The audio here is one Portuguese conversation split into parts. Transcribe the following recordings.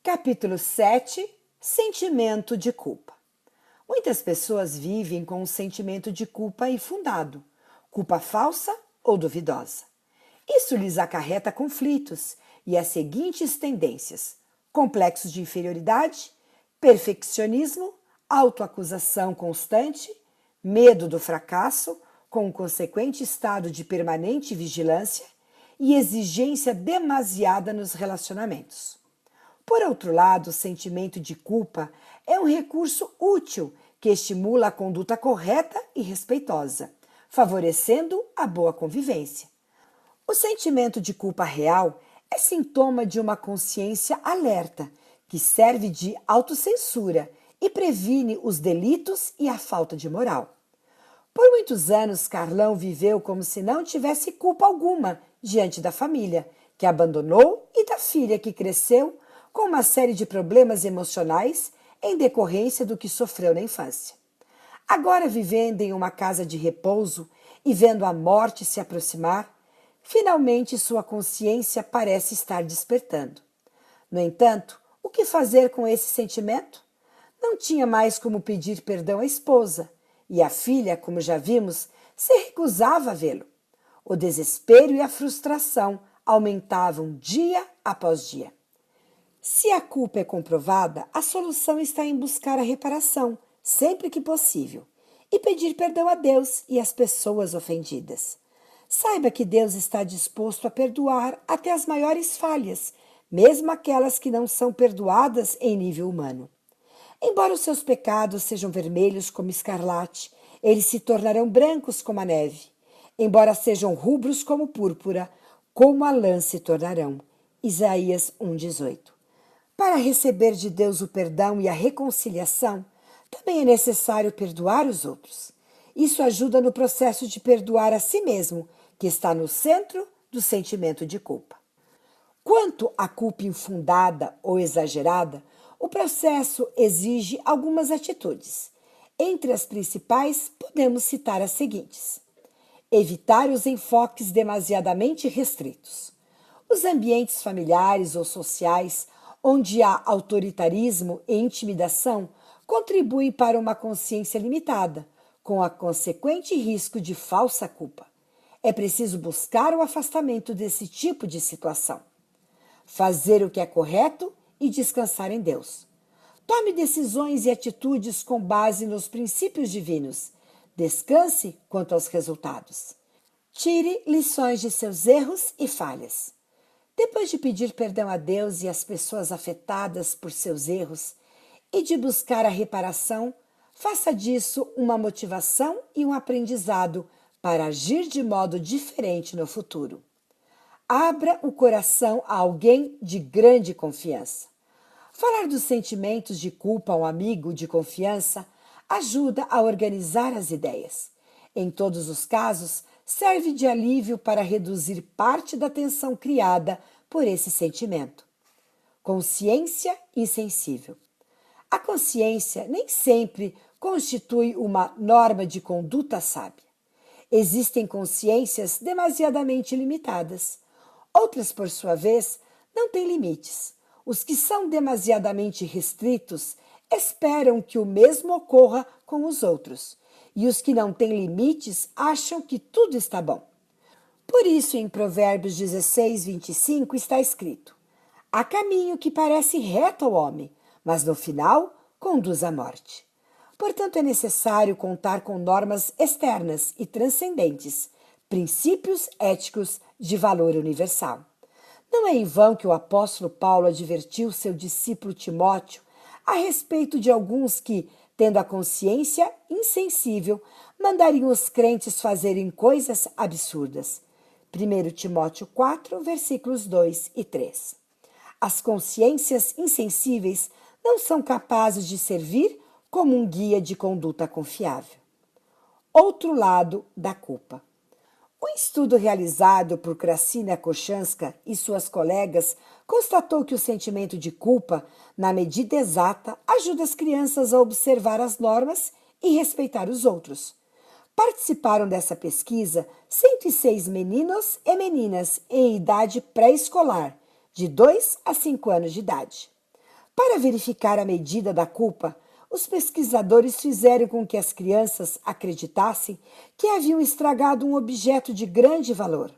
Capítulo 7. Sentimento de culpa. Muitas pessoas vivem com um sentimento de culpa infundado, culpa falsa ou duvidosa. Isso lhes acarreta conflitos e as seguintes tendências: complexos de inferioridade, perfeccionismo, autoacusação constante, medo do fracasso, com um consequente estado de permanente vigilância e exigência demasiada nos relacionamentos. Por outro lado, o sentimento de culpa é um recurso útil que estimula a conduta correta e respeitosa, favorecendo a boa convivência. O sentimento de culpa real é sintoma de uma consciência alerta, que serve de autocensura e previne os delitos e a falta de moral. Por muitos anos, Carlão viveu como se não tivesse culpa alguma diante da família, que abandonou, e da filha que cresceu com uma série de problemas emocionais em decorrência do que sofreu na infância. Agora, vivendo em uma casa de repouso e vendo a morte se aproximar, finalmente sua consciência parece estar despertando. No entanto, o que fazer com esse sentimento? Não tinha mais como pedir perdão à esposa, e a filha, como já vimos, se recusava a vê-lo. O desespero e a frustração aumentavam dia após dia. Se a culpa é comprovada, a solução está em buscar a reparação, sempre que possível, e pedir perdão a Deus e às pessoas ofendidas. Saiba que Deus está disposto a perdoar até as maiores falhas, mesmo aquelas que não são perdoadas em nível humano. Embora os seus pecados sejam vermelhos como escarlate, eles se tornarão brancos como a neve. Embora sejam rubros como púrpura, como a lã se tornarão. Isaías 1,18. Para receber de Deus o perdão e a reconciliação, também é necessário perdoar os outros. Isso ajuda no processo de perdoar a si mesmo, que está no centro do sentimento de culpa. Quanto à culpa infundada ou exagerada, o processo exige algumas atitudes. Entre as principais, podemos citar as seguintes: evitar os enfoques demasiadamente restritos. Os ambientes familiares ou sociais onde há autoritarismo e intimidação contribuem para uma consciência limitada, com a consequente risco de falsa culpa. É preciso buscar o afastamento desse tipo de situação. Fazer o que é correto e descansar em Deus. Tome decisões e atitudes com base nos princípios divinos. Descanse quanto aos resultados. Tire lições de seus erros e falhas. Depois de pedir perdão a Deus e às pessoas afetadas por seus erros e de buscar a reparação, faça disso uma motivação e um aprendizado para agir de modo diferente no futuro. Abra o coração a alguém de grande confiança. Falar dos sentimentos de culpa a um amigo de confiança ajuda a organizar as ideias. Em todos os casos, serve de alívio para reduzir parte da tensão criada por esse sentimento. Consciência insensível. A consciência nem sempre constitui uma norma de conduta sábia. Existem consciências demasiadamente limitadas. Outras, por sua vez, não têm limites. Os que são demasiadamente restritos esperam que o mesmo ocorra com os outros, e os que não têm limites acham que tudo está bom. Por isso, em Provérbios 16:25 está escrito: há caminho que parece reto ao homem, mas no final conduz à morte. Portanto, é necessário contar com normas externas e transcendentes, princípios éticos de valor universal. Não é em vão que o apóstolo Paulo advertiu seu discípulo Timóteo a respeito de alguns que, tendo a consciência insensível, mandariam os crentes fazerem coisas absurdas. 1 Timóteo 4, versículos 2 e 3. As consciências insensíveis não são capazes de servir como um guia de conduta confiável. Outro lado da culpa. Um estudo realizado por Krasina Kochanska e suas colegas constatou que o sentimento de culpa, na medida exata, ajuda as crianças a observar as normas e respeitar os outros. Participaram dessa pesquisa 106 meninos e meninas em idade pré-escolar, de 2 a 5 anos de idade. Para verificar a medida da culpa, os pesquisadores fizeram com que as crianças acreditassem que haviam estragado um objeto de grande valor.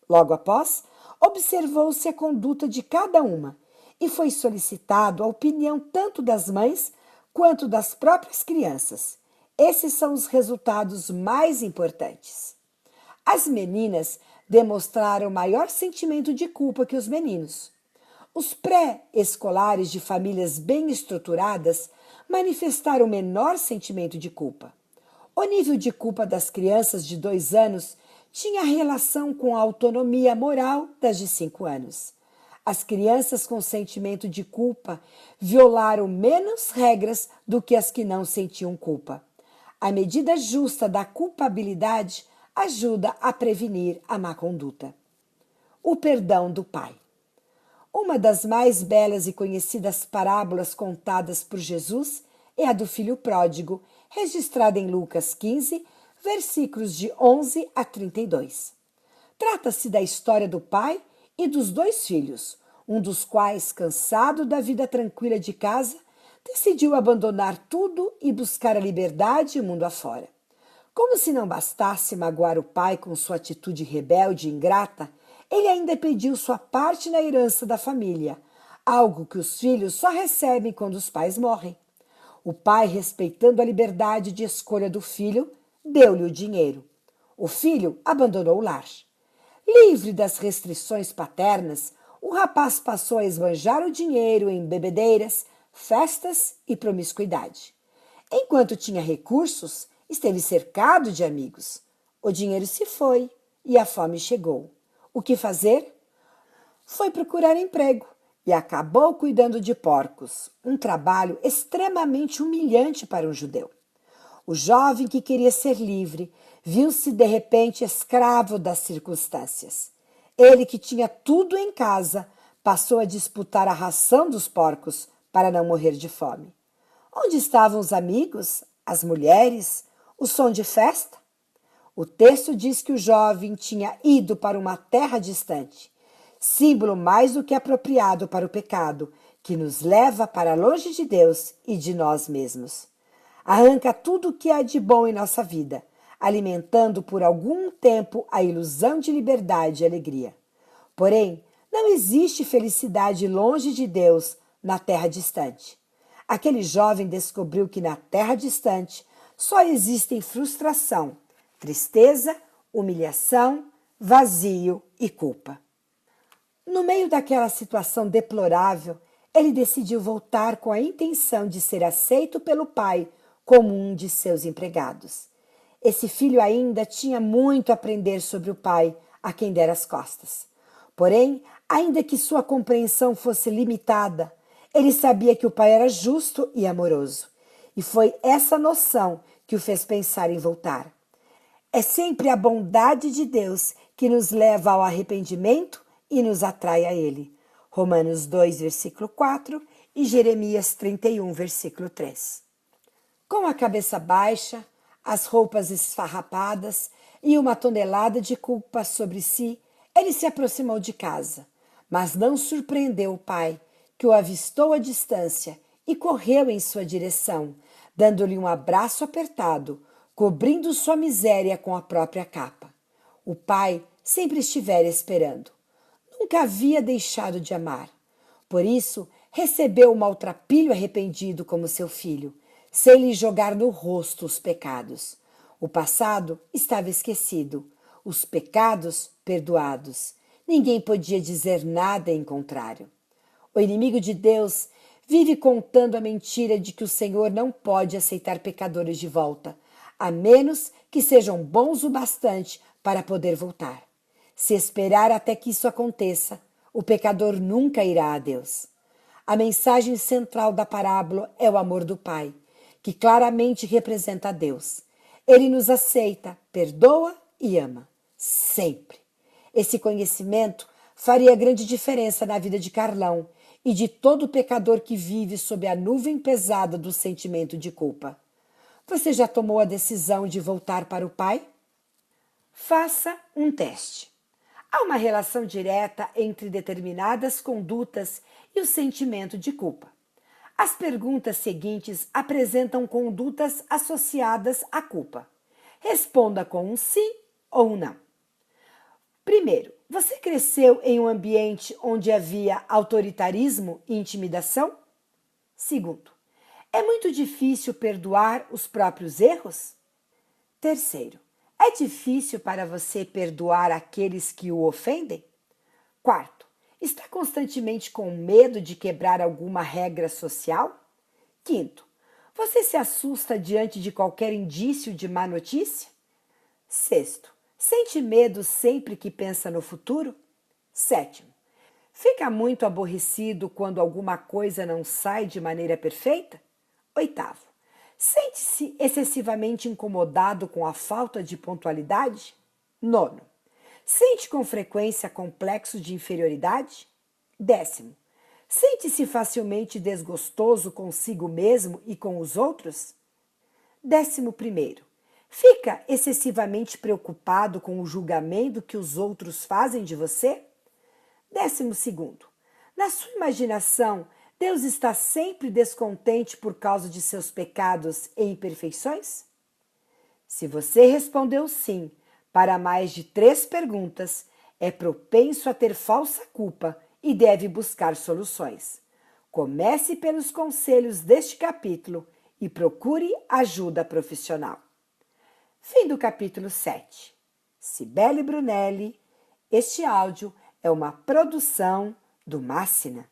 Logo após, observou-se a conduta de cada uma e foi solicitado a opinião tanto das mães quanto das próprias crianças. Esses são os resultados mais importantes. As meninas demonstraram maior sentimento de culpa que os meninos. Os pré-escolares de famílias bem estruturadas manifestaram menor sentimento de culpa. O nível de culpa das crianças de 2 anos tinha relação com a autonomia moral das de 5 anos. As crianças com sentimento de culpa violaram menos regras do que as que não sentiam culpa. A medida justa da culpabilidade ajuda a prevenir a má conduta. O perdão do pai. Uma das mais belas e conhecidas parábolas contadas por Jesus é a do filho pródigo, registrada em Lucas 15, versículos de 11 a 32. Trata-se da história do pai e dos 2 filhos, um dos quais, cansado da vida tranquila de casa, decidiu abandonar tudo e buscar a liberdade e o mundo afora. Como se não bastasse magoar o pai com sua atitude rebelde e ingrata, ele ainda pediu sua parte na herança da família, algo que os filhos só recebem quando os pais morrem. O pai, respeitando a liberdade de escolha do filho, deu-lhe o dinheiro. O filho abandonou o lar. Livre das restrições paternas, o rapaz passou a esbanjar o dinheiro em bebedeiras, festas e promiscuidade. Enquanto tinha recursos, esteve cercado de amigos. O dinheiro se foi e a fome chegou. O que fazer? Foi procurar emprego e acabou cuidando de porcos, um trabalho extremamente humilhante para um judeu. O jovem que queria ser livre viu-se de repente escravo das circunstâncias. Ele, que tinha tudo em casa, passou a disputar a ração dos porcos para não morrer de fome. Onde estavam os amigos, as mulheres, o som de festa? O texto diz que o jovem tinha ido para uma terra distante, símbolo mais do que apropriado para o pecado, que nos leva para longe de Deus e de nós mesmos. Arranca tudo o que há de bom em nossa vida, alimentando por algum tempo a ilusão de liberdade e alegria. Porém, não existe felicidade longe de Deus na terra distante. Aquele jovem descobriu que na terra distante só existem frustração, tristeza, humilhação, vazio e culpa. No meio daquela situação deplorável, ele decidiu voltar com a intenção de ser aceito pelo pai como um de seus empregados. Esse filho ainda tinha muito a aprender sobre o pai, a quem dera as costas. Porém, ainda que sua compreensão fosse limitada, ele sabia que o pai era justo e amoroso. E foi essa noção que o fez pensar em voltar. É sempre a bondade de Deus que nos leva ao arrependimento e nos atrai a Ele. Romanos 2, versículo 4 e Jeremias 31, versículo 3. Com a cabeça baixa, as roupas esfarrapadas e uma tonelada de culpa sobre si, ele se aproximou de casa, mas não surpreendeu o pai, que o avistou à distância e correu em sua direção, dando-lhe um abraço apertado, cobrindo sua miséria com a própria capa. O pai sempre estivera esperando. Nunca havia deixado de amar. Por isso, recebeu o maltrapilho arrependido como seu filho, sem lhe jogar no rosto os pecados. O passado estava esquecido, os pecados perdoados. Ninguém podia dizer nada em contrário. O inimigo de Deus vive contando a mentira de que o Senhor não pode aceitar pecadores de volta, a menos que sejam bons o bastante para poder voltar. Se esperar até que isso aconteça, o pecador nunca irá a Deus. A mensagem central da parábola é o amor do Pai, que claramente representa a Deus. Ele nos aceita, perdoa e ama, sempre. Esse conhecimento faria grande diferença na vida de Carlão e de todo pecador que vive sob a nuvem pesada do sentimento de culpa. Você já tomou a decisão de voltar para o Pai? Faça um teste. Há uma relação direta entre determinadas condutas e o sentimento de culpa. As perguntas seguintes apresentam condutas associadas à culpa. Responda com um sim ou um não. Primeiro, você cresceu em um ambiente onde havia autoritarismo e intimidação? Segundo, é muito difícil perdoar os próprios erros? Terceiro, é difícil para você perdoar aqueles que o ofendem? Quarto, está constantemente com medo de quebrar alguma regra social? Quinto, você se assusta diante de qualquer indício de má notícia? Sexto, sente medo sempre que pensa no futuro? Sétimo, fica muito aborrecido quando alguma coisa não sai de maneira perfeita? Oitavo, sente-se excessivamente incomodado com a falta de pontualidade? Nono, sente com frequência complexo de inferioridade? Décimo, sente-se facilmente desgostoso consigo mesmo e com os outros? 11º, fica excessivamente preocupado com o julgamento que os outros fazem de você? 12º, na sua imaginação, Deus está sempre descontente por causa de seus pecados e imperfeições? Se você respondeu sim para mais de 3 perguntas, é propenso a ter falsa culpa e deve buscar soluções. Comece pelos conselhos deste capítulo e procure ajuda profissional. Fim do capítulo 7. Cibele Brunelli, este áudio é uma produção do Máxina.